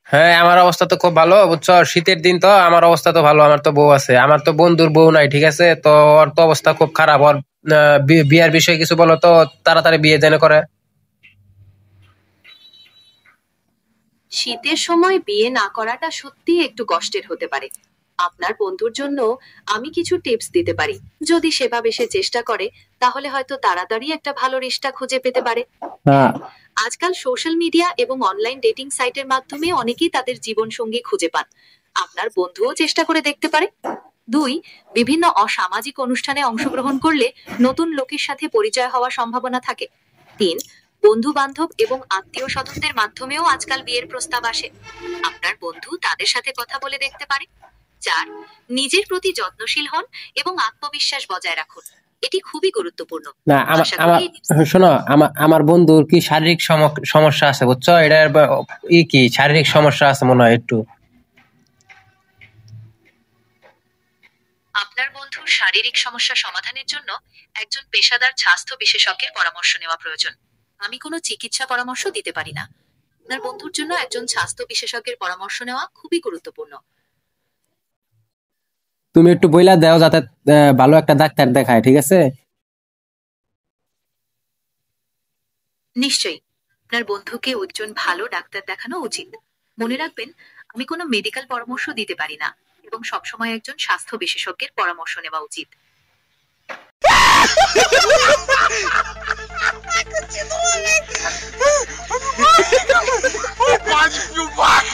হ্যাঁ, আমার অবস্থা তো খুব ভালো বুঝছো। শীতের দিন তো আমার অবস্থা তো ভালো, আমার তো বউ আছে, আমার তো বন্ধুর বউ নাই, ঠিক আছে? তো ওর তো অবস্থা খুব খারাপ। ওর বিয়ের বিষয়ে কিছু বলো তো, তাড়াতাড়ি বিয়ে যেন করে। শীতের সময় বিয়ে না করাটা সত্যিই একটু কষ্টের হতে পারে। আপনার বন্ধুর জন্য আমি কিছু টিপস দিতে পারি। যদি সেভাবে সে চেষ্টা করে, তাহলে হয়তো তাড়াতাড়ি একটা ভালো রিশতা খুঁজে পেতে পারে। হ্যাঁ। আজকাল সোশ্যাল মিডিয়া এবং অনলাইন ডেটিং সাইটের মাধ্যমে অনেকেই তাদের জীবন সঙ্গী খুঁজে পান। আপনার বন্ধুও চেষ্টা করে দেখতে পারে। 2, বিভিন্ন অসামাজিক অনুষ্ঠানে অংশগ্রহণ করলে নতুন লোকের সাথে পরিচয় হওয়ার সম্ভাবনা থাকে। 3, বন্ধু বান্ধব এবং আত্মীয় স্বজনদের মাধ্যমেও আজকাল বিয়ের প্রস্তাব আসে। আপনার বন্ধু তাদের সাথে কথা বলে দেখতে পারে। 4, নিজের প্রতি যত্নশীল হন এবং আত্মবিশ্বাস বজায় রাখুন। এটি খুবই গুরুত্বপূর্ণ। না, আমার আশা আমার করি এই tips- শোনো, আমার বন্ধুর কি শারীরিক সমস্যা আছে বুঝছো, এটার কি শারীরিক সমস্যা আছে মনে হয় একটু। আপনার বন্ধুর শারীরিক সমস্যা সমাধানের জন্য একজন পেশাদার স্বাস্থ্য বিশেষজ্ঞের পরামর্শ নেওয়া প্রয়োজন। আমি কোনো চিকিৎসা পরামর্শ দিতে পারি না। আপনার বন্ধুর জন্য একজন স্বাস্থ্য বিশেষজ্ঞের পরামর্শ নেওয়া খুবই গুরুত্বপূর্ণ। তুমি একটু বইলা দাও যাতে ভালো একটা ডাক্তার দেখায়, ঠিক আছে? নিশ্চয়ই, আপনার বন্ধুকে একজন ভালো ডাক্তার দেখানো উচিত। মনে রাখবেন, আমি কোনো মেডিকেল পরামর্শ দিতে পারি না এবং সবসময় একজন স্বাস্থ্য বিশেষজ্ঞের পরামর্শ নেওয়া উচিত। Pode filmar!